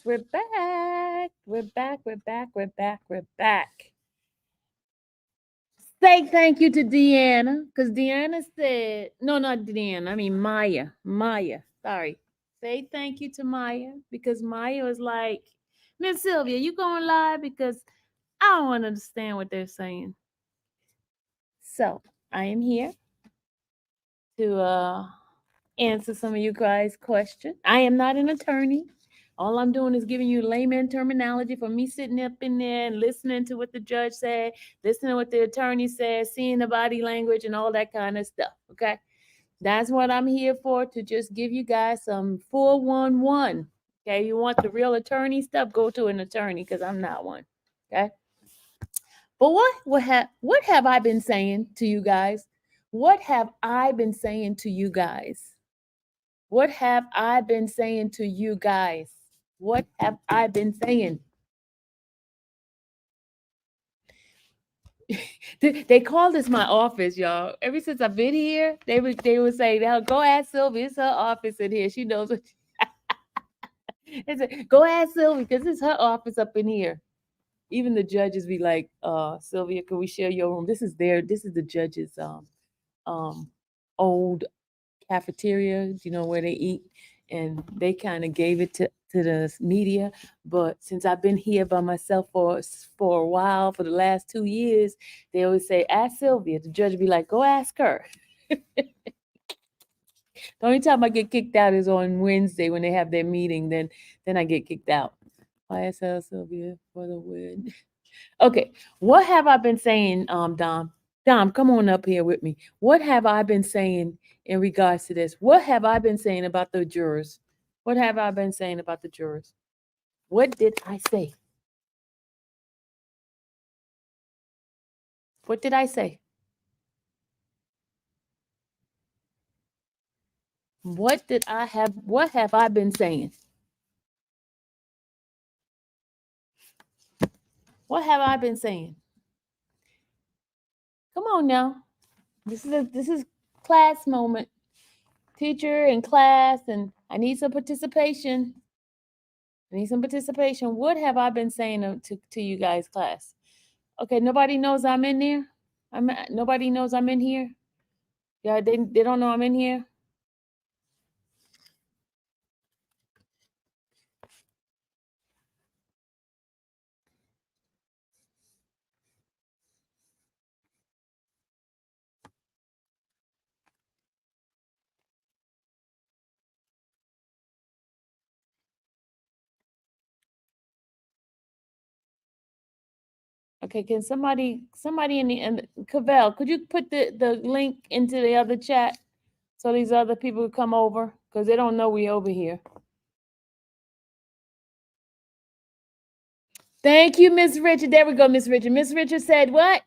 We're back. We're back. We're back. We're back. We're back. Say thank you to Deanna, because Deanna said, no, not Deanna. I mean Maya. Maya. Sorry. Say thank you to Maya because Maya was like, Miss Sylvia, you going live because I don't want to understand what they're saying. So I am here to answer some of you guys' questions. I am not an attorney. All I'm doing is giving you layman terminology for me sitting up in there and listening to what the judge said, listening to what the attorney said, seeing the body language and all that kind of stuff. Okay. That's what I'm here for, to just give you guys some 411. Okay. You want the real attorney stuff? Go to an attorney because I'm not one. Okay. But what have I been saying to you guys? What have I been saying to you guys? What have I been saying to you guys? What have I been saying? They call this my office, y'all. Ever since I've been here, they would say, "Now go ask Sylvia. It's her office in here. She knows what." Go ask Sylvia because it's her office up in here. Even the judges be like, Sylvia, can we share your room? This is the judges um old cafeteria, where they eat, and they kind of gave it to the media. But since I've been here by myself for a while, for the last 2 years, they always say, "Ask Sylvia." The judge be like, "Go ask her." The only time I get kicked out is on Wednesday when they have their meeting. Then I get kicked out. YSL Sylvia for the win. Okay, what have I been saying, Dom? Dom, come on up here with me. What have I been saying in regards to this? What have I been saying about the jurors? What have I been saying about the jurors? What did I say? What did I say? What have I been saying? What have I been saying? Come on now. This is class moment. Teacher and class, and I need some participation. I need some participation. What have I been saying to you guys, class? Okay, nobody knows I'm in there. Nobody knows I'm in here. Yeah, they don't know I'm in here. Okay, can somebody in Cavell, could you put the link into the other chat so these other people could come over? Because they don't know we over here. Thank you, Miss Richard. There we go, Miss Richard. Miss Richard said what?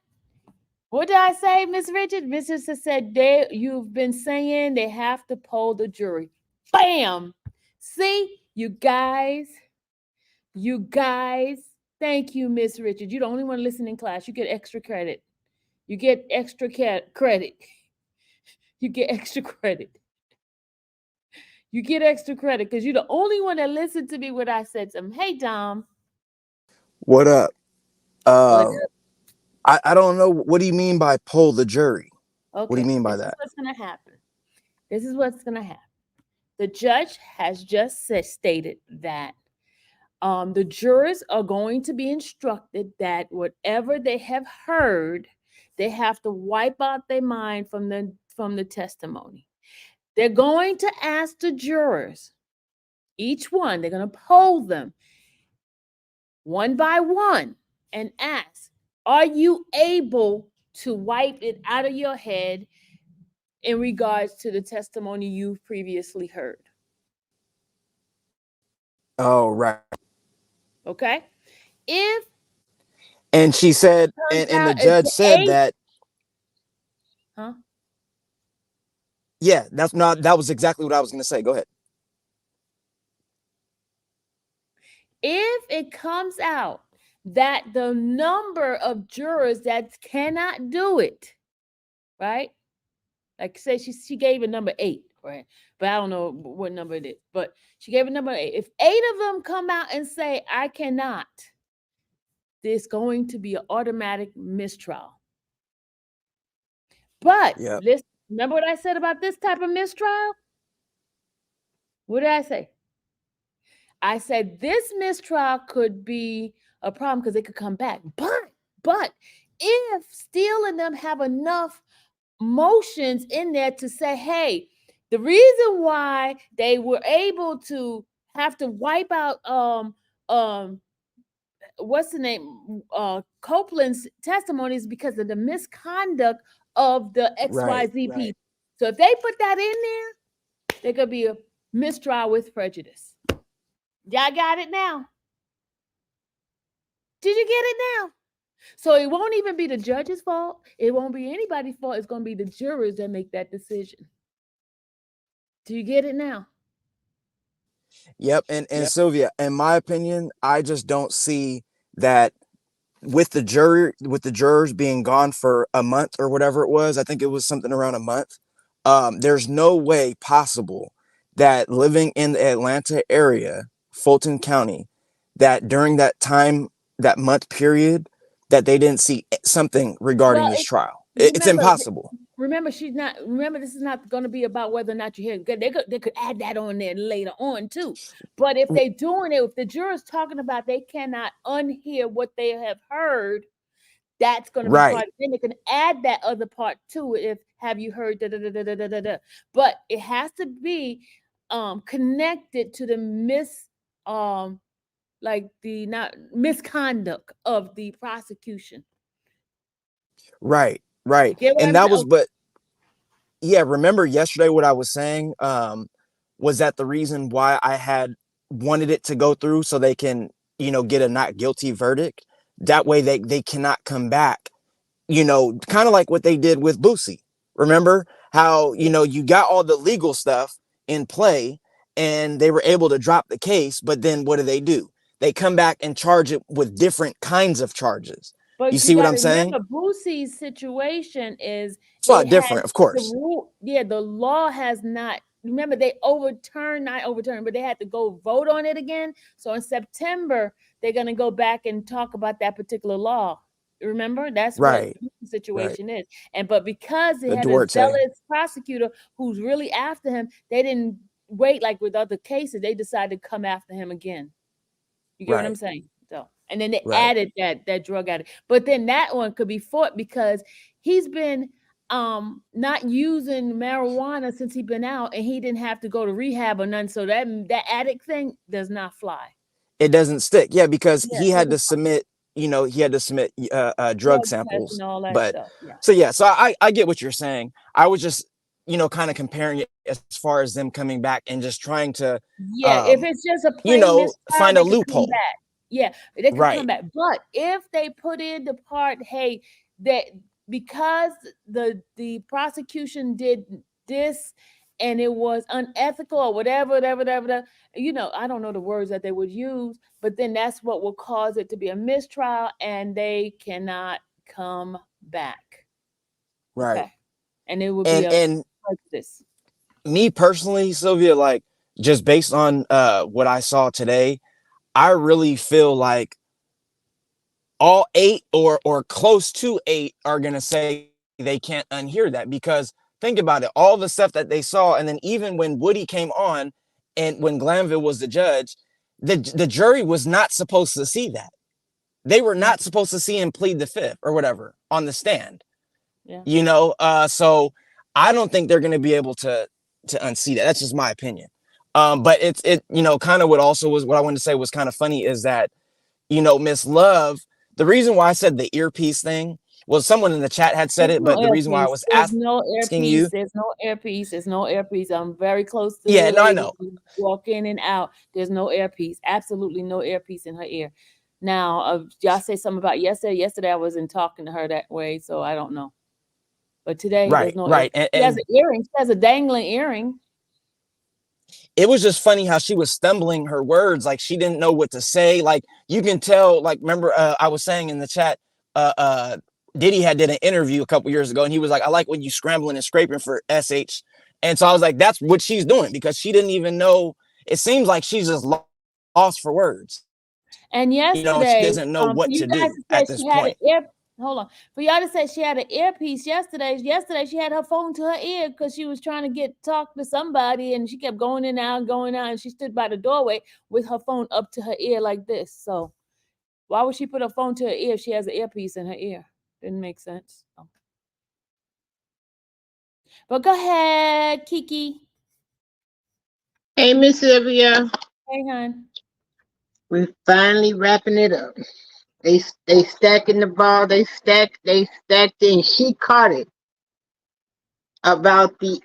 What did I say, Miss Richard? Miss Richard said you've been saying they have to poll the jury. Bam! See, you guys. Thank you, Miss Richard. You're the only one listening in class. You get extra credit. You get extra credit. You get extra credit. You get extra credit because you're the only one that listened to me when I said something. Hey, Dom. What up? What up? I don't know. What do you mean by poll the jury? What do you Okay, mean by this is that? what's going to happen. This is what's going to happen. The judge has just stated that the jurors are going to be instructed that whatever they have heard, they have to wipe out their mind from the testimony. They're going to ask the jurors, each one, they're going to poll them one by one and ask, are you able to wipe it out of your head in regards to the testimony you've previously heard? Oh, right. Okay. If And she said, turns and the out it's judge an said eight, that, huh? yeah, that was exactly what I was going to say. Go ahead. If it comes out that the number of jurors that cannot do it, right? Like say she gave a number 8 right? But I don't know what number it is. But she gave a number 8. If 8 of them come out and say, I cannot, there's going to be an automatic mistrial. But Yep. listen, remember what I said about this type of mistrial? What did I say? I said this mistrial could be a problem because it could come back. But if Steele and them have enough motions in there to say, hey, the reason why they were able to have to wipe out what's the name Copeland's testimony is because of the misconduct of the XYZ people. So if they put that in there, there could be a mistrial with prejudice. Y'all got it now? Did you get it now? So it won't even be the judge's fault. It won't be anybody's fault. It's going to be the jurors that make that decision. Do you get it now? Yep. And Sylvia, in my opinion, I just don't see that with the jurors being gone for a month or whatever it was. I think it was something around a month. There's no way possible that living in the Atlanta area, Fulton County, that during that time, that month period, that they didn't see something regarding this trial. It's impossible. Remember, this is not going to be about whether or not you hear. They could add that on there later on too. But if they're doing it, if the jurors talking about they cannot unhear what they have heard, that's going to be part. Then they can add that other part to it. If have you heard da da da da da da da. But it has to be connected to the misconduct of the prosecution. Right. And that was, but yeah, remember yesterday what I was saying was that the reason why I had wanted it to go through so they can, get a not guilty verdict. That way they cannot come back, kind of like what they did with Boosie. Remember how, you got all the legal stuff in play and they were able to drop the case. But then what do? They come back and charge it with different kinds of charges. But you see what I'm saying? Boosie's situation is it's a lot different, of course. The law has not. Remember, they not overturned, but they had to go vote on it again. So in September, they're going to go back and talk about that particular law. Remember, that's what the situation is. But because they had a zealous prosecutor who's really after him, they didn't wait like with other cases. They decided to come after him again. You get what I'm saying? So, and then they added that drug addict. But then that one could be fought because he's been not using marijuana since he's been out, and he didn't have to go to rehab or none. So that addict thing does not fly. It doesn't stick. Yeah, because he had to submit. Drug samples and all that but stuff. Yeah. So I get what you're saying. I was just kind of comparing it as far as them coming back and just trying to if it's just a plain find a loophole. They can come back. But if they put in the part, hey, that because the prosecution did this and it was unethical or whatever, I don't know the words that they would use, but then that's what will cause it to be a mistrial and they cannot come back. Right. Okay. And it would be like this. Me personally, Sylvia, like just based on what I saw today, I really feel like all 8 or close to 8 are going to say they can't unhear that because think about it, all the stuff that they saw. And then even when Woody came on and when Glanville was the judge, the jury was not supposed to see that. They were not supposed to see him plead the fifth or whatever on the stand. Yeah. So I don't think they're going to be able to unsee that. That's just my opinion. But it kind of what I wanted to say was kind of funny is that, Miss Love, the reason why I said the earpiece thing was someone in the chat had said it, but the reason why I was asking you. There's no earpiece. There's no earpiece. I'm very close to I know. Walk in and out. There's no earpiece. Absolutely no earpiece in her ear. Now, y'all say something about yesterday. Yesterday I wasn't talking to her that way, so I don't know. But today, there's no earpiece. She has an earring. She has a dangling earring. It was just funny how she was stumbling her words, like she didn't know what to say. Like you can tell, like, remember I was saying in the chat, Diddy did an interview a couple years ago and he was like, I like when you scrambling and scraping for SH And so I was like, that's what she's doing, because she didn't even know. It seems like she's just lost for words. And She doesn't know yesterday, what to for do you at guys this to say point. she had an ear, hold on. For y'all to say she had an earpiece yesterday. Yesterday she had her phone to her ear because she was trying to talk to somebody, and she kept going in and out, going out, and she stood by the doorway with her phone up to her ear like this. So why would she put her phone to her ear if she has an earpiece in her ear? Didn't make sense. Oh. But go ahead, Kiki. Hey, Miss Sylvia, Hey, hon. we're finally wrapping it up. They stacking the ball. They stacked it, and she caught it about the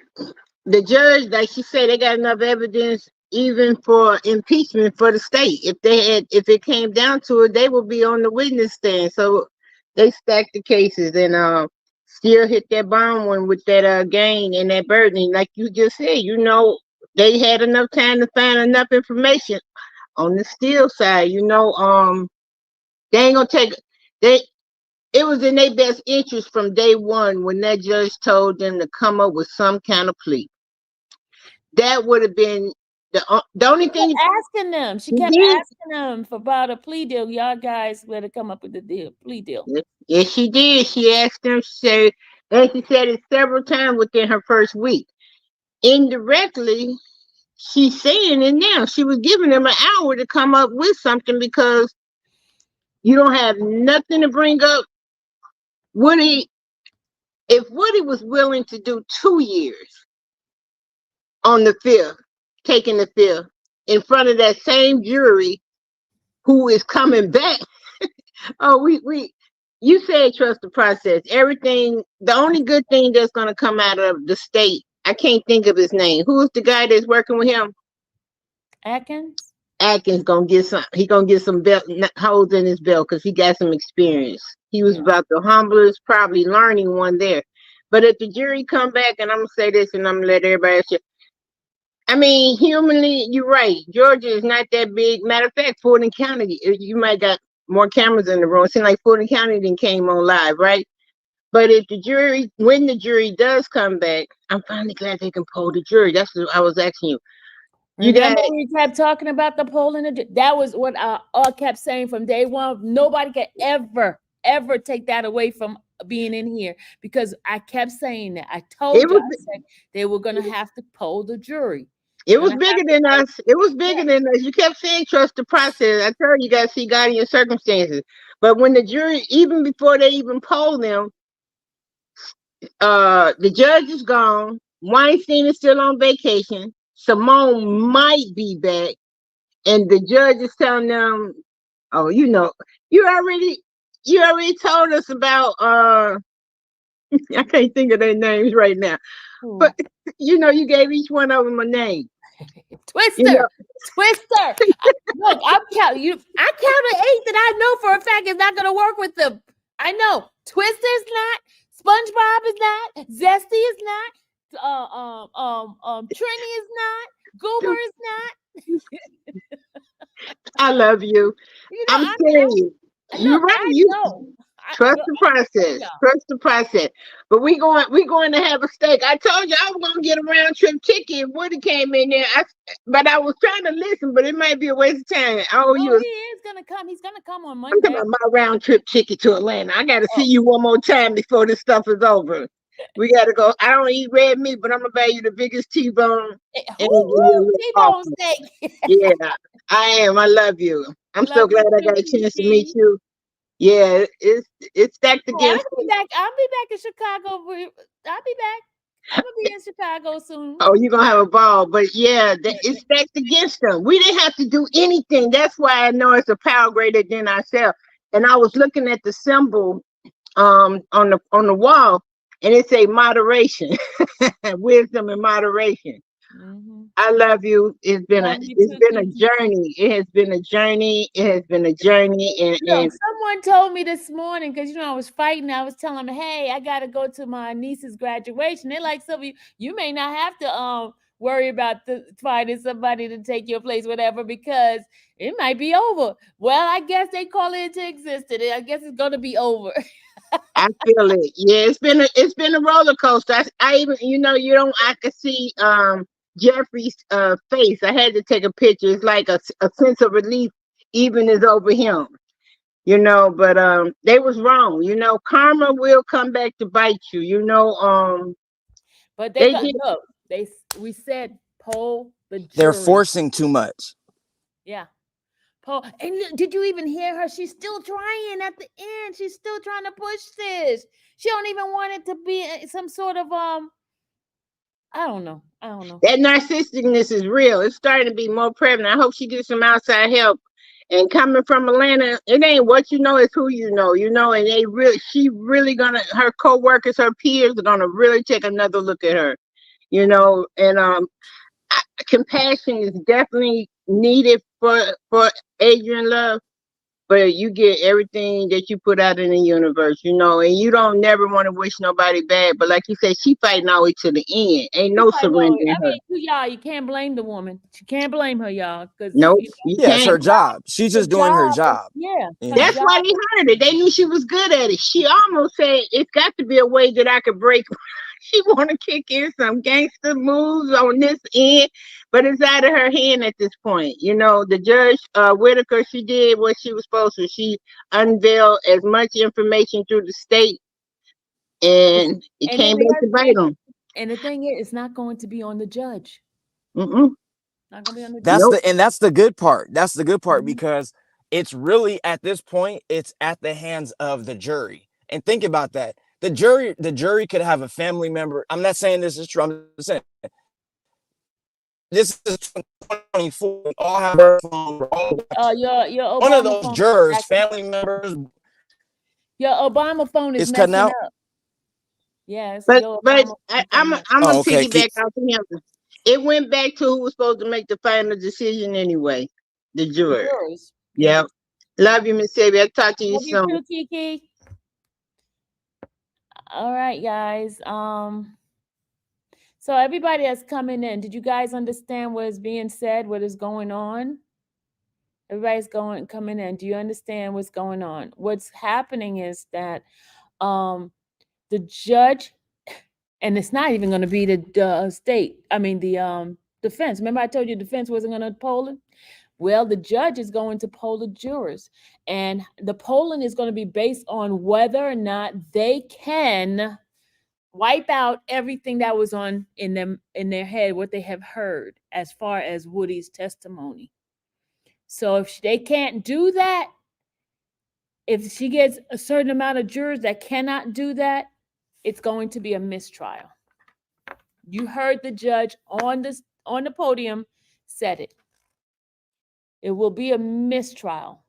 judge. Like she said, they got enough evidence even for impeachment for the state. If it came down to it, they would be on the witness stand. So they stacked the cases and still hit that bomb one with that gain and that burden. Like you just said, they had enough time to find enough information on the steel side. They ain't gonna take they. It was in their best interest from day one when that judge told them to come up with some kind of plea. That would have been the only thing Asking them. She he kept did. asking them for about a plea deal. Y'all guys better come up with the plea deal. Yes, she did. She asked them. She said it several times within her first week. Indirectly, she's saying it now. She was giving them an hour to come up with something because you don't have nothing to bring up. Woody, if Woody was willing to do 2 years on the fifth, taking the fifth in front of that same jury who is coming back. Oh, you said trust the process. Everything, the only good thing that's going to come out of the state, I can't think of his name. Who's the guy that's working with him? Atkins? Atkins gonna get some. He gonna get some belt holes in his belt because he got some experience. He was Yeah. about the humblest, probably learning one there. But if the jury come back, and I'm gonna say this, and I'm gonna let everybody else. I mean, humanly, you're right. Georgia is not that big. Matter of fact, Fulton County, you might got more cameras in the room. It seems like Fulton County then came on live, right? But if when the jury does come back, I'm finally glad they can poll the jury. That's what I was asking you. You got Remember we kept talking about the poll in that was what I all kept saying from day one. Nobody could ever take that away from being in here because I kept saying that. I told it you, was I said they were gonna have to poll the jury. it was Gonna bigger have to than us. It was bigger yeah. than us. You kept saying trust the process. I tell you, you gotta see God in your circumstances. But when the jury, even before they even poll them, the judge is gone. Weinstein is still on vacation. Simone might be back, and the judge is telling them, "Oh, you already, you already told us about I can't think of their names right now, but you gave each one of them a name. You Twister, know, Twister. Look, I'm counting you. I counted 8 that I know for a fact is not gonna work with them. I know Twister's not, SpongeBob is not, Zesty is not, Trini is not, Goober is not. I love you. I'm telling you, you're Look, right. I You know. trust Look, the I'm telling process. y'all. Trust the process. But we going to have a steak. I told you I was gonna get a round trip ticket. Woody came in there. But I was trying to listen, but it might be a waste of time. I owe Oh, you. he is gonna come. He's gonna come on I'm talking Monday. about my round trip ticket to Atlanta. I got to see Oh, you one more time before this stuff is over. We got to go. I don't eat red meat, but I'm gonna buy you the biggest T-bone and give you a little T-bone coffee. steak. Yeah, I am. I love you. I'm so Love glad you I too, got a chance to meet Kiki. you. Yeah, it's stacked Hey, I'll against. be back. I'll be back in Chicago. I'll be back. I'm gonna be in Chicago soon. Oh, you're gonna have a ball. But yeah, it's stacked against them. We didn't have to do anything. That's why I know it's a power greater than ourselves. And I was looking at the symbol on the wall, and it say moderation, wisdom and moderation. Mhm. I love you. It's been a Love you it's too, been a Kiki. journey. It has been a journey. It has been a journey, Look, and someone told me this morning because I was fighting. I was telling them, "Hey, I got to go to my niece's graduation." They're like, "Sylvia, you may not have to worry about finding somebody to take your place, whatever, because it might be over." Well, I guess they call it into existence. I guess it's gonna be over. I feel it. Yeah, it's been a roller coaster. I even I could see Jeffrey's face. I had to take a picture. It's like a sense of relief even is over him. But they was wrong. Karma will come back to bite you. But they They got did. look. We said poll the They're jury. forcing too much. Yeah. Poll. And did you even hear her? She's still trying at the end. She's still trying to push this. She don't even want it to be some sort of I don't know. That narcissisticness is real. It's starting to be more prevalent. I hope she gets some outside help. And coming from Atlanta, it ain't what you know, it's who you know, and she really her co-workers, her peers are gonna really take another look at her, and compassion is definitely needed for Adrian Love, but you get everything that you put out in the universe, and you don't never want to wish nobody bad. But like you said, she fighting all the way to the end. Ain't no surrendering her. Y'all, you can't blame the woman. You can't blame her, y'all, because Nope, you Yeah, it's can't. her job. She's just doing her job. Yeah, You know? That's why they hired her. They knew she was good at it. She almost said, "It's got to be a way that I could break." She want to kick in some gangster moves on this end, but it's out of her hand at this point. The judge, Whitaker, she did what she was supposed to. She unveiled as much information through the state, and it and came then back to bite them. and the thing is, it's not going to be on the judge. Mm-mm. Not going to be on the judge. That's Nope. that's the good part. That's the good part Mhm. because it's really at this point, it's at the hands of the jury. And think about that. The jury could have a family member. I'm not saying this is true. I'm just saying this is 2024. We all have our phone. We're all Your one of Obama those phone. jurors, family members, Your Obama phone is is cutting messing out. up. Yes, But your but Obama I, phone I'm messing I'm Oh, gonna okay. piggyback off of him. It went back to who was supposed to make the final decision anyway. The up. jury. Yours. Yep. Love you, Miss Sylvia. I'll talk to you Love you soon. too, Kiki. All right, guys. So everybody that's coming in, did you guys understand what is being said? What is going on? Everybody's coming in. Do you understand what's going on? What's happening is that the judge, and it's not even going to be the state. I mean the defense. Remember, I told you defense wasn't going to poll it. Well, the judge is going to poll the jurors, and the polling is going to be based on whether or not they can wipe out everything that was on in their head, what they have heard as far as Woody's testimony. So if they can't do that, if she gets a certain amount of jurors that cannot do that, it's going to be a mistrial. You heard the judge on the podium said it. It will be a mistrial.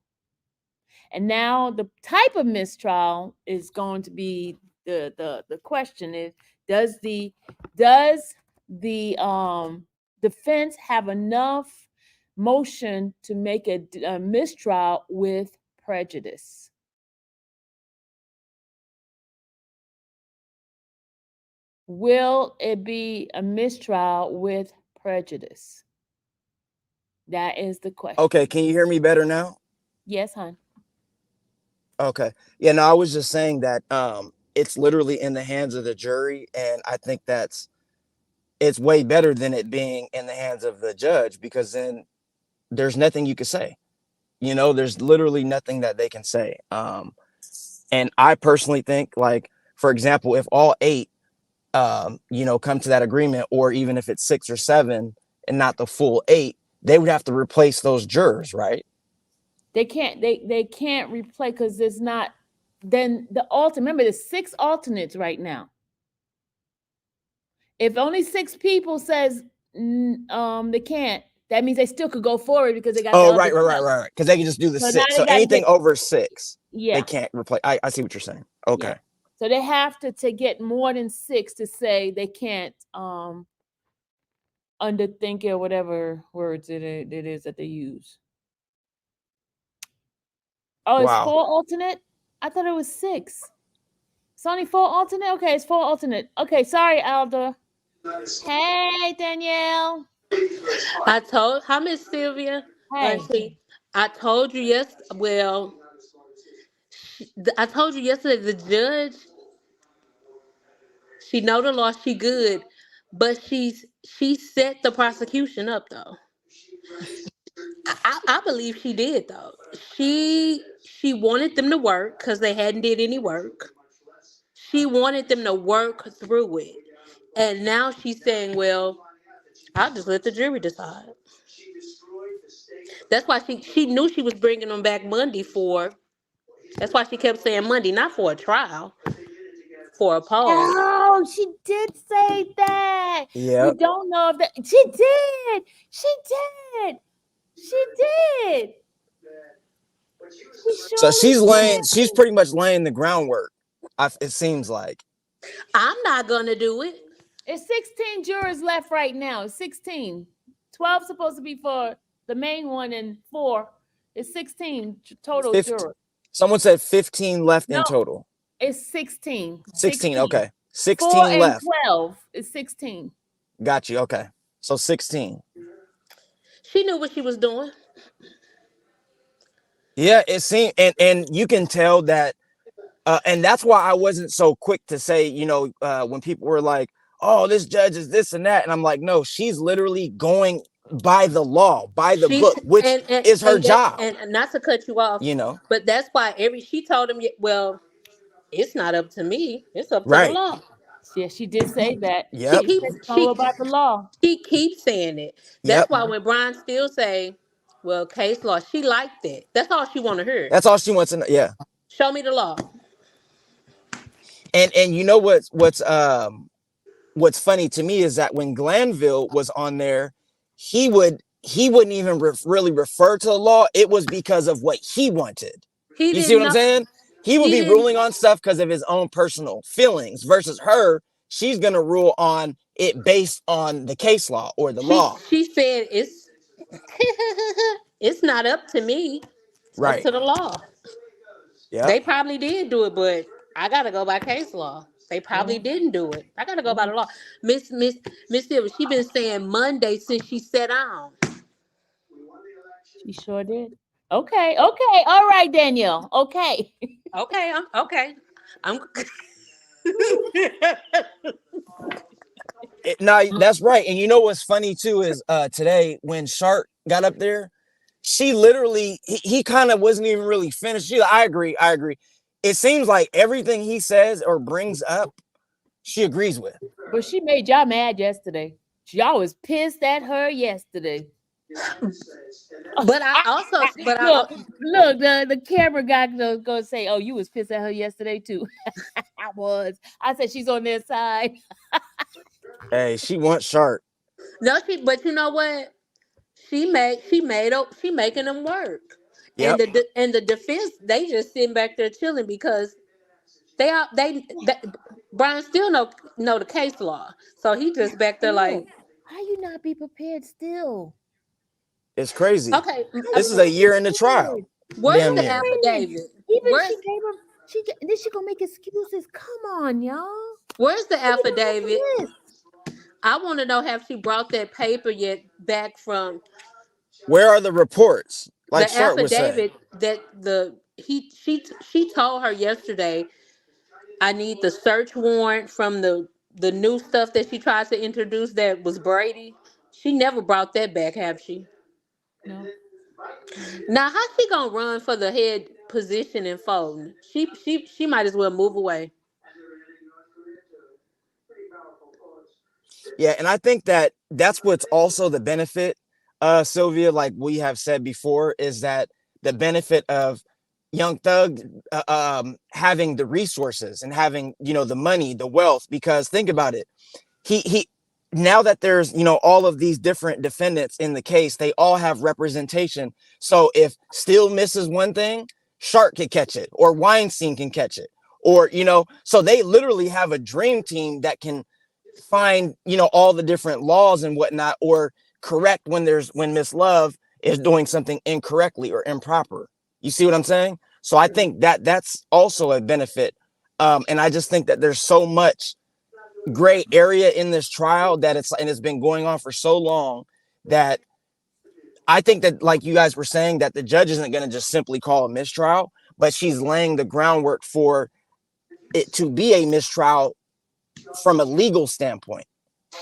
And now the type of mistrial is going to be the question is does the defense have enough motion to make a mistrial with prejudice? Will it be a mistrial with prejudice? That is the question. Okay, can you hear me better now? Yes, hon. Okay. Yeah, no, I was just saying that it's literally in the hands of the jury, and I think it's way better than it being in the hands of the judge because then there's nothing you can say. There's literally nothing that they can say. And I personally think, like, for example, if all eight come to that agreement, or even if it's 6 or 7 and not the full 8, they would have to replace those jurors, right? They can't replay because there's not then the alternate. Remember, there's 6 alternates right now. If only 6 people says they can't, that means they still could go forward because they got the Oh, other right. Because they can just do the So now 6. they So gotta anything get over 6, yeah. they can't replace. I see what you're saying. Okay. Yeah. So they have to get more than 6 to say they can't underthink it or whatever words it is that they use. Oh, it's 4 Wow. alternate? I thought it was 6. It's only 4 alternate? Okay, it's 4 alternate. Okay, sorry, Alda. Hey, Danielle. I told hi, Miss Sylvia. Hey. I told you yes. Well, I told you yesterday, the judge, she know the law, she good, but she set the prosecution up though. I believe she did though. She wanted them to work because they hadn't did any work. She wanted them to work through it, and now she's saying, "Well, I'll just let the jury decide." That's why she knew she was bringing them back Monday for. That's why she kept saying Monday, not for a trial, for a pause. Oh, she did say that. We Yep. don't know if that she did. She did. She did. She So surely she's did. pretty much laying the groundwork. It seems like. I'm not gonna do it. It's 16 jurors left right now. It's 16. 12 supposed to be for the main one and 4. It's 16 total 15, jurors. someone said 15 left in No, total. it's 16. 16, 16. okay. 4 16 and left. 12 is 16. Got you. Okay. So 16. She knew what she was doing. Yeah, it seemed, and you can tell that, and that's why I wasn't so quick to say, when people were like, "Oh, this judge is this and that," and I'm like, "No, she's literally going by the law, by the She book, which is her job." and not to cut you off, You know, but that's why she told him, well, it's not up to me. It's up to the right? law. Yeah, she did say that. She Yep. She said keeps it's all about the law. she keeps saying it. That's Yep. why when Brian still say, well, case law, she liked that. That's all she want to hear. That's all she wants to know. Yeah. Show me the law. And you know what's funny to me is that when Glanville was on there, he wouldn't even really refer to the law. It was because of what he wanted. He You see didn't what I'm know. saying? He would He be didn't. ruling on stuff because of his own personal feelings versus her. She's going to rule on it based on the case law or the law. She said it's it's not up to me. It's up Right. to the law. Yep. They probably did do it, but I gotta go by case law. They probably didn't do it. I gotta go by the law. Miss Silver, she been saying Monday since she sat down. She sure did. Okay, okay, all right, Danielle. Okay. Okay, I'm No, that's right. And you know what's funny too is today when Shark got up there, she literally he kind of wasn't even really finished. I agree. It seems like everything he says or brings up, she agrees with. But she made y'all mad yesterday. Y'all was pissed at her yesterday. but I also but I Look, look, the camera guy gonna say, "Oh, you was pissed at her yesterday too." I was. I said she's on their side. Hey, she wants Shark. no she but you know what? She making them work. And Yep. the defense, they just sitting back there chilling because they Brian still know the case law. So he just back there like, Look, how you not be prepared still? It's crazy. okay, This is a year in the trial. where's Damn the near. affidavit? Even Where's she gave him. Then she gonna make excuses. Come on, y'all. where's the What you doing affidavit? for this? I want to know, have she brought that paper yet back from Where are the reports? Like the Shark would say. affidavit that she told her yesterday, I need the search warrant from the new stuff that she tried to introduce that was Brady. She never brought that back, have she? No. Now how she gonna run for the head position in Fulton? She might as well move away. Yeah, and I think that's what's also the benefit, Sylvia, like we have said before, is that the benefit of Young Thug having the resources and having, the money, the wealth, because think about it. He now that there's, all of these different defendants in the case, they all have representation. So if Steele misses one thing, Shark can catch it, or Weinstein can catch it, or, so they literally have a dream team that can find, all the different laws and whatnot, or correct when Miss Love is doing something incorrectly or improper. You see what I'm saying? So I think that's also a benefit. And I just think that there's so much gray area in this trial that it's been going on for so long that I think that, like you guys were saying, that the judge isn't going to just simply call a mistrial, but she's laying the groundwork for it to be a mistrial from a legal standpoint.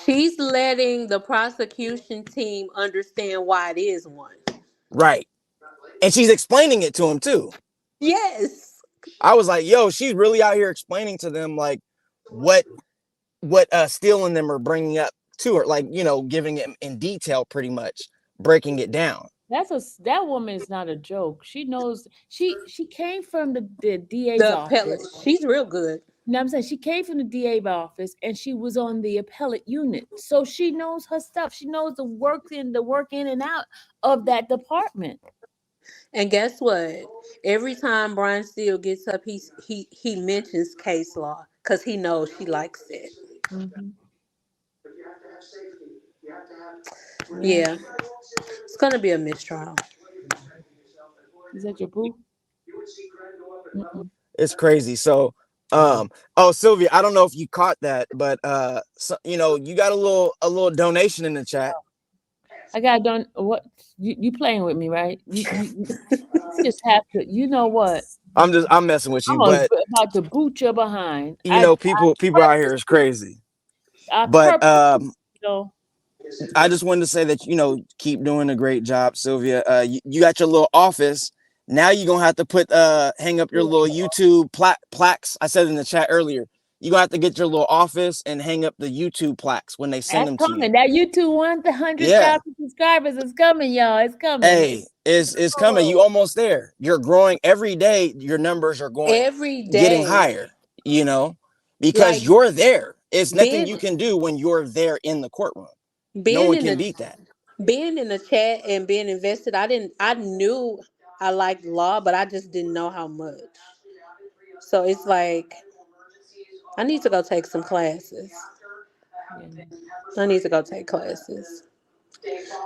She's letting the prosecution team understand why it is one. Right. And she's explaining it to him too. Yes. I was like, yo, she's really out here explaining to them like what Steele and them are bringing up to her, like, giving it in detail, pretty much breaking it down. That woman is not a joke. She knows she came from the DA's The appellate. office. She's real good. You know what I'm saying? She came from the DA office and she was on the appellate unit. So she knows her stuff. She knows the work in and out of that department. And guess what? Every time Brian Steele gets up, he mentions case law because he knows she likes it. Mm-hmm. Yeah. It's gonna be a mistrial. Is that your boo? Mm-mm. It's crazy. So, Sylvia, I don't know if you caught that, but you got a little donation in the chat. I got done. What you playing with me, right? You just have to. You know what? I'm messing with you, but about to boot your behind. People out here is crazy. But I just wanted to say that keep doing a great job, Sylvia. You got your little office. Now you're gonna have to put hang up your little YouTube plaques. I said in the chat earlier. You're gonna have to get your little office and hang up the YouTube plaques when they send them to you. That YouTube 100,000 subscribers is coming, y'all. It's coming. Hey, it's coming. You almost there. You're growing every day. Your numbers are going every day getting higher, because you're there. It's nothing you can do when you're there in the courtroom. No one can beat that. Being in the chat and being invested, I knew I liked law, but I just didn't know how much. So it's like I need to go take some classes. I need to go take classes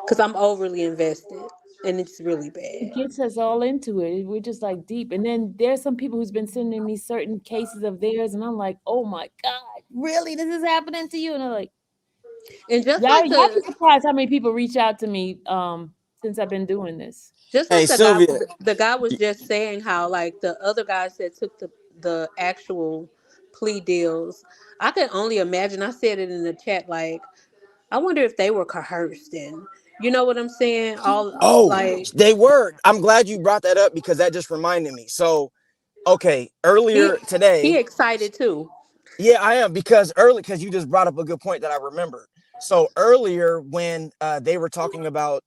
because I'm overly invested and it's really bad. It gets us all into it. We're just like deep. And then there's some people who's been sending me certain cases of theirs, and I'm like, oh my God, really? This is happening to you? And I'm like, and just y'all be surprised how many people reach out to me since I've been doing this. Just like the guy was just saying how like the other guys that took the actual plea deals, I can only imagine. I said it in the chat, like I wonder if they were coerced, and you know what I'm saying? They were. I'm glad you brought that up because that just reminded me. So, earlier today, he excited too. Yeah, I am because you just brought up a good point that I remember. So earlier when they were talking about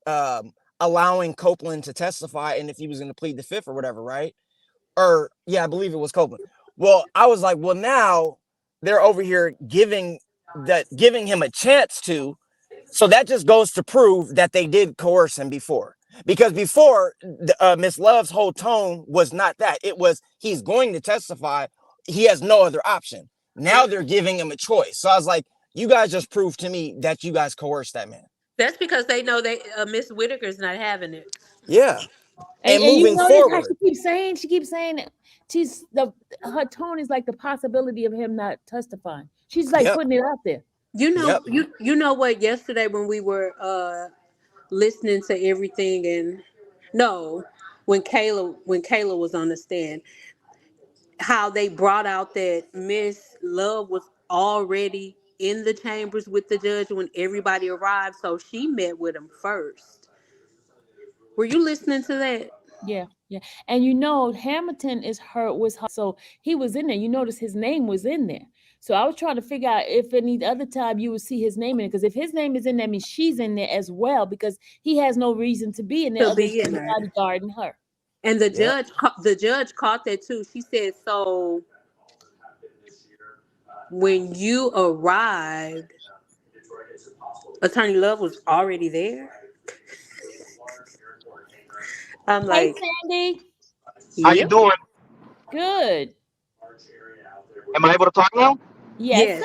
allowing Copeland to testify and if he was going to plead the fifth or whatever, right? I believe it was Copeland. Well, I was like, well, now they're over here giving him a chance to. So that just goes to prove that they did coerce him before. Because before, Miss Love's whole tone was not that. It was he's going to testify. He has no other option. Now they're giving him a choice. So I was like, you guys just proved to me that you guys coerced that man. That's because they know Miss Whitaker's not having it. Yeah. And moving forward. She keeps saying it. Her tone is like the possibility of him not testifying. She's like putting it out there. You know what? Yesterday when we were listening to everything, and when Kayla was on the stand, how they brought out that Miss Love was already in the chambers with the judge when everybody arrived, so she met with him first. Were you listening to that? Yeah. And Hamilton was her, so he was in there. You notice his name was in there. So I was trying to figure out if any other time you would see his name in it, because if his name is in there, I mean she's in there as well, because he has no reason to be in there other than bodyguarding her. And the judge caught that too. She said, so when you arrived, Attorney Love was already there? I'm like, hey, Sandy. How you doing? Good. Am I able to talk now? Yes.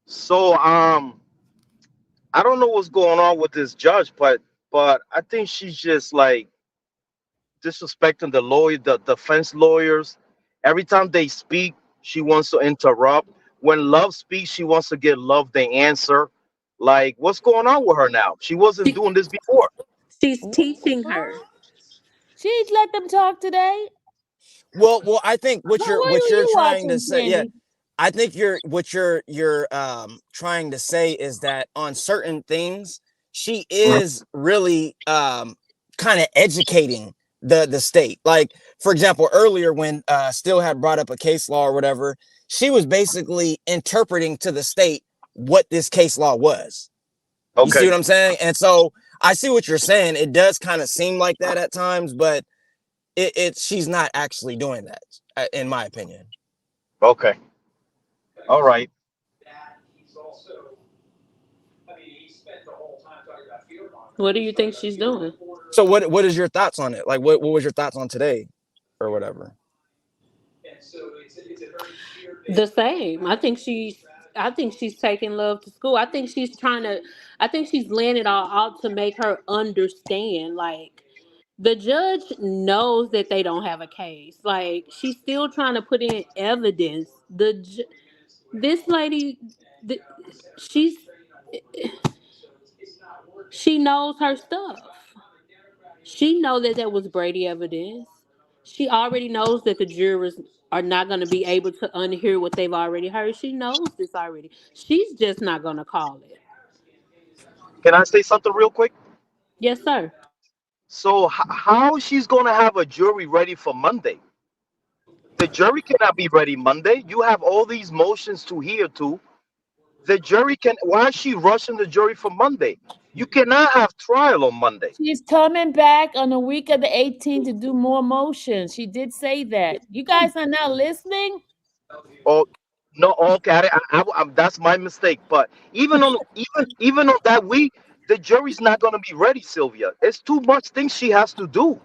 So, I don't know what's going on with this judge, but I think she's just like disrespecting the defense lawyers. Every time they speak, she wants to interrupt. When Love speaks, she wants to give Love the answer. Like, what's going on with her now? She wasn't doing this before. She's teaching her. She let them talk today. Well, I think What what were you're you trying to watching, say, yeah, Candy? I think you're trying to say is that on certain things, she is really kind of educating the state. Like, for example, earlier when Still had brought up a case law or whatever, she was basically interpreting to the state what this case law was. You see Okay. what I'm saying? And so I see what you're saying. It does kind of seem like that at times, but she's not actually doing that, in my opinion. Okay. All right. What do you think she's doing? So what is your thoughts on it? Like what was your thoughts on today or whatever? The same. I think she's taking love to school. I think she's laying it all out to make her understand. Like, the judge knows that they don't have a case. Like, she's still trying to put in evidence. This lady, the, she's she knows her stuff. She know that there was Brady evidence. She already knows that the jurors are not going to be able to unhear what they've already heard. She knows this already. She's just not going to call it. Can I say something real quick? Yes, sir. So how she's gonna have a jury ready for Monday? The jury cannot be ready Monday. You have all these motions to hear to. The jury can. Why is she rushing the jury for Monday? You cannot have trial on Monday. She's coming back on the week of the 18th to do more motions. She did say that. You guys are not listening? Oh no, okay, that's my mistake. But even on that week, the jury's not gonna be ready, Sylvia. It's too much things she has to do.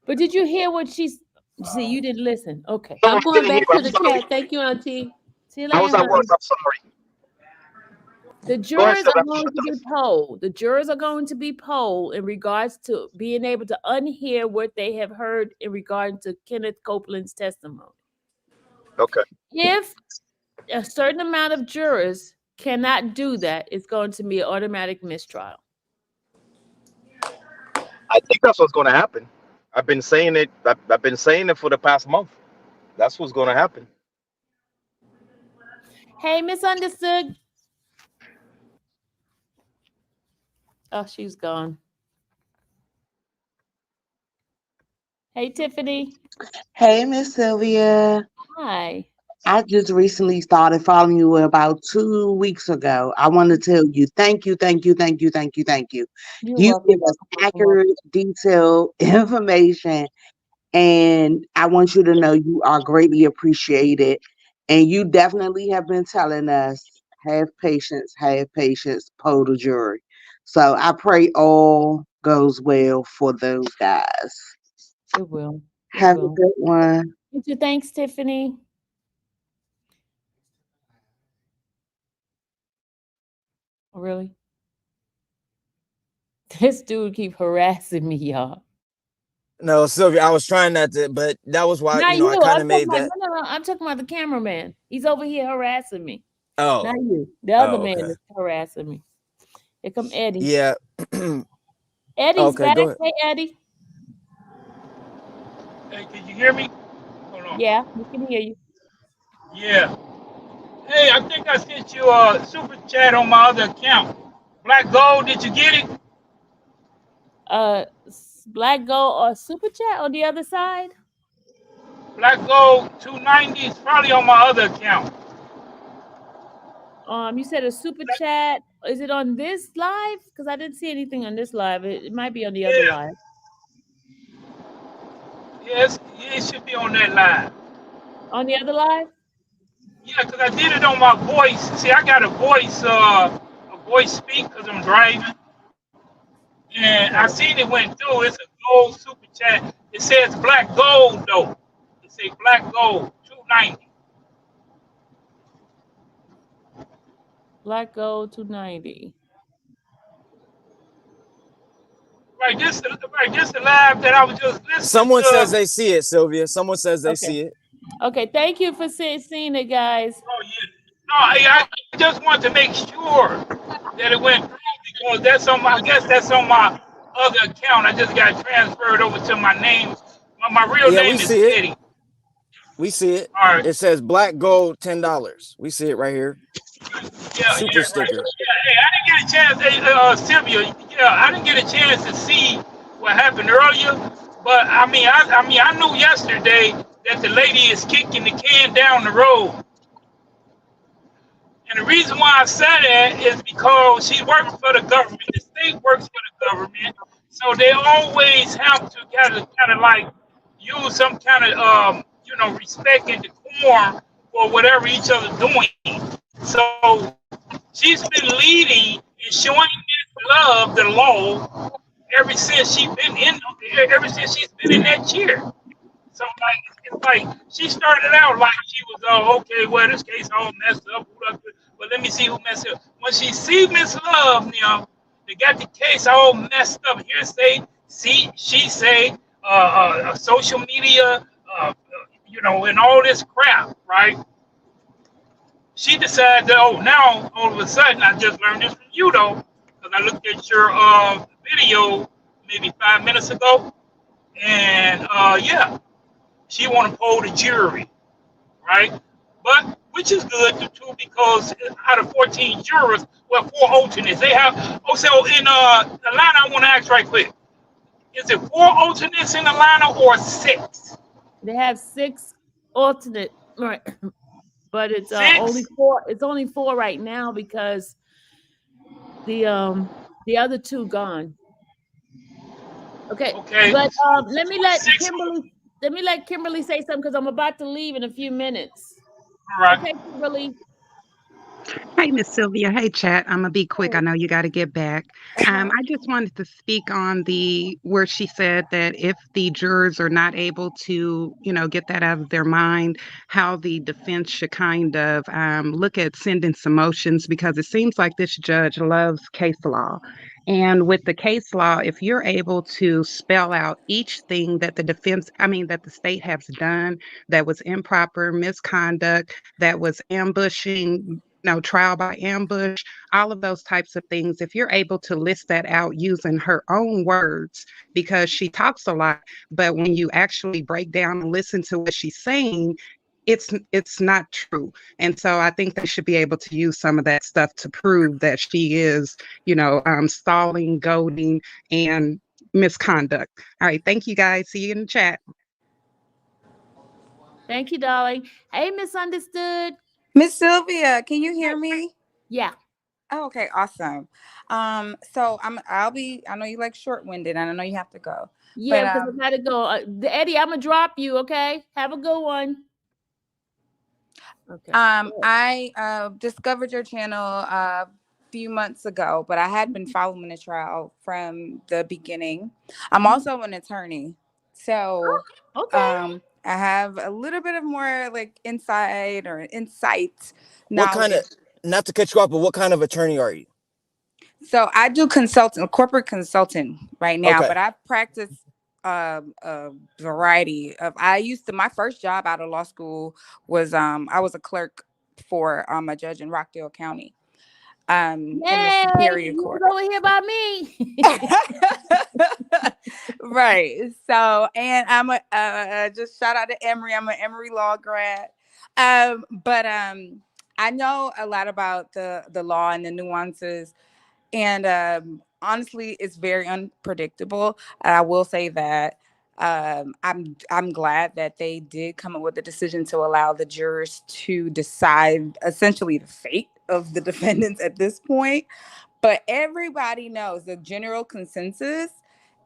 But did you hear what she's see? You didn't listen. Okay. No, I I'm going didn't hear. back to I'm the sorry. chat. Thank you, Auntie. See you I later, was at work. honey. I'm sorry. The Go ahead, jurors Sylvia. are going to be polled. The jurors are going to be polled in regards to being able to unhear what they have heard in regard to Kenneth Copeland's testimony. Okay. If a certain amount of jurors cannot do that, it's going to be an automatic mistrial. I think that's what's gonna happen. I've been saying it. I've been saying it for the past month. That's what's gonna happen. Hey, misunderstood. Oh, she's gone. Hey, Tiffany. Hey, Miss Sylvia. Hi. I just recently started following you about 2 weeks ago. I want to tell you, thank you, thank you, thank you, thank you, thank you. You're You welcome. give us accurate, detailed information, and I want you to know you are greatly appreciated. And you definitely have been telling us, have patience, poll the jury. So I pray all goes well for those guys. It will. It Have a will. good one. Thanks, Tiffany. Oh, really? This dude keep harassing me, y'all. No, Sylvia, I was trying not to, but that was why, Not I you. kind I'm of talking made about that. no. I'm talking about the cameraman. He's over here harassing me. Not Oh, you. The other man okay. is harassing me. Here come Eddie. Yeah. Eddie's Okay, back. go ahead. Hey, Eddie. Hey, can you hear me? Hold on. Yeah, we can hear you. Yeah. Hey, I think I sent you a super chat on my other account. Black Gold, did you get it? Black Gold or Super Chat on the other side? Black Gold 290 is probably on my other account. You said a Super Chat. Is it on this live? Because I didn't see anything on this live. It might be on the other Yeah. live. Yes, yeah, it should be on that line. On the other live? Yeah, because I did it on my voice. See, I got a voice speak because I'm driving. And I Okay. seen it went through. It's a gold super chat. It says black gold though. It says black gold 290. Black Gold 290. Right, this the live that I was just listening Someone says to. they see it, Sylvia. Someone says they Okay. see it. Okay. Thank you for seeing it, guys. Oh yeah. No, I just want to make sure that it went through because that's on my. I guess that's on my other account. I just got transferred over to my name. My real Yeah, we name is see it. Eddie. We see it. All right. It says black gold $10. We see it right here. Yeah, Super yeah, right. sticker. Yeah, hey, I didn't get a chance. Hey, Sylvia. Yeah, I didn't get a chance to see what happened earlier. But I knew yesterday that the lady is kicking the can down the road. And the reason why I say that is because she works for the government. The state works for the government, so they always have to kind of like use some kind of respect and decorum for whatever each other doing. So she's been leading and showing this love, the law, ever since she's been in that chair. So it's like she started out like she was okay, well this case all messed up, but let me see who messed up. When she see Miss Love, they got the case all messed up. Hearsay, see, she say, social media, and all this crap, right? She decided that now all of a sudden I just learned this from you though, because I looked at your video maybe 5 minutes ago, and yeah. She want to poll the jury, right? But which is good too because out of 14 jurors, well, 4 alternates. They have. Oh, so in Atlanta, I want to ask right quick: is it 4 alternates in Atlanta or 6? They have 6 alternate, right? But it's only 6. 4. It's only 4 right now because the other 2 gone. Okay, Okay. but So 6. let me let Kimberly say something because I'm about to leave in a few minutes. All right. Okay, Kimberly. Hey, Miss Sylvia. Hey, chat. I'm gonna be quick. I Hey. know you got to get back. Uh-huh. I just wanted to speak on the where she said that if the jurors are not able to, get that out of their mind, how the defense should kind of look at sending some motions because it seems like this judge loves case law. And with the case law, if you're able to spell out each thing that that the state has done that was improper, misconduct, that was ambushing, trial by ambush, all of those types of things. If you're able to list that out using her own words, because she talks a lot, but when you actually break down and listen to what she's saying, it's not true. And so I think they should be able to use some of that stuff to prove that she is, stalling, goading, and misconduct. All right, thank you guys. See you in the chat. Thank you, darling. Hey, misunderstood. Miss Sylvia, can you Hey. hear me? Yeah. Oh, okay, awesome. So I know you like short-winded and I know you have to go. Yeah, But because I gotta go. Eddie, I'm gonna drop you. Okay. Have a good one. Okay. I discovered your channel a few months ago, but I had been following the trial from the beginning. I'm Mhm. also an attorney. So Okay. I have a little bit of more like insight What kind of, knowledge. not to cut you off, but what kind of attorney are you? So I do corporate consulting right now, Okay. but I practice a variety of. My first job out of law school was I was a clerk for a judge in Rockdale County, in the Yay! Superior You was Court. over here by me. Right. So, and I'm just shout out to Emory. I'm an Emory Law grad. But I know a lot about the law and the nuances. And honestly, it's very unpredictable. I will say that I'm glad that they did come up with the decision to allow the jurors to decide essentially the fate of the defendants at this point. But everybody knows the general consensus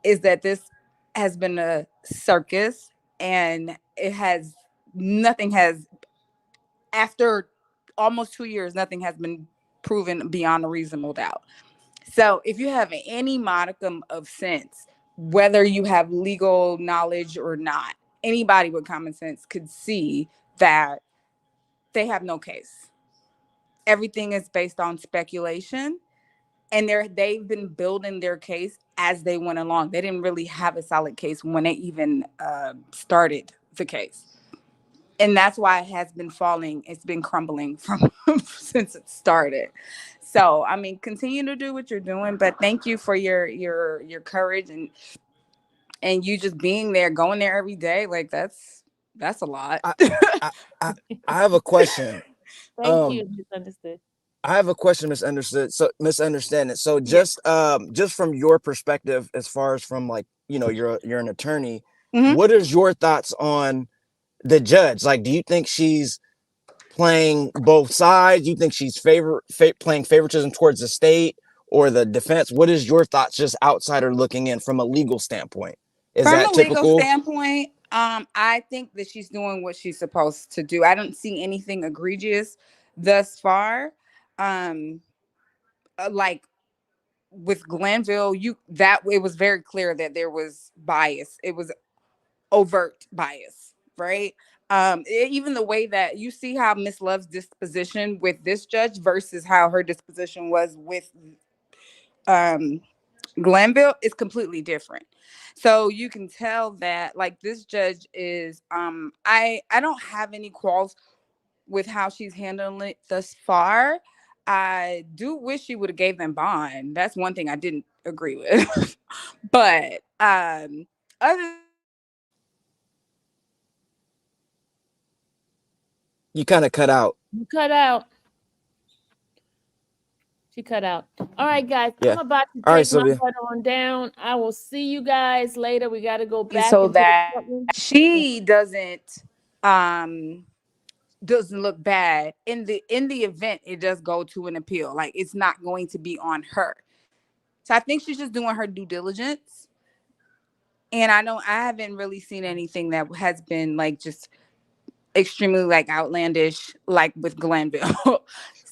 is that this has been a circus, and nothing has, after almost 2 years, nothing has been proven beyond a reasonable doubt. So if you have any modicum of sense, whether you have legal knowledge or not, anybody with common sense could see that they have no case. Everything is based on speculation, and they've been building their case as they went along. They didn't really have a solid case when they even started the case. and that's why it has been falling. It's been crumbling from since it started. So I mean, continue to do what you're doing, but thank you for your courage and you just being there, going there every day. Like that's a lot. I I I, I have a question. Thank Um, you, misunderstood. I have a question, misunderstood. So misunderstanding. So Yeah. just from your perspective, as far as from like, you're an attorney, Hmm. what is your thoughts on the judge? Like, do you think she's playing both sides? Do you think she's playing favoritism towards the state or the defense? What is your thoughts, just outsider looking in from a legal standpoint? Is From that a legal typical? standpoint, I think that she's doing what she's supposed to do. I don't see anything egregious thus far. Um, like with Glanville, you that it was very clear that there was bias. It was overt bias, right? Even the way that you see how Miss Love's disposition with this judge versus how her disposition was with um Glanville is completely different. So you can tell that like this judge is I don't have any quarrels with how she's handling it thus far. I do wish she would have gave them bond. That's one thing I didn't agree with. But other You kind of cut out. You cut out. She cut out. All right, guys. I'm Yeah. about to All right, take my Sylvia. butt on down. I will see you guys later. We got to go back so into the that courtroom. she um doesn't look bad in the event it does go to an appeal, like it's not going to be on her. So I think she's just doing her due diligence, and I haven't really seen anything that has been like just extremely like outlandish like with Glenville.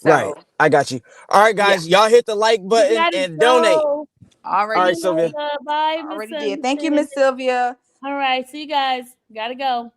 Right. So I got you. All right, yeah, guys. Y'all hit the like We button got to and donate. go. All See already right, you Sylvia. later. Bye, already did. Thank you, Miss misunderstood. Sylvia. All right. See you guys. Got to go.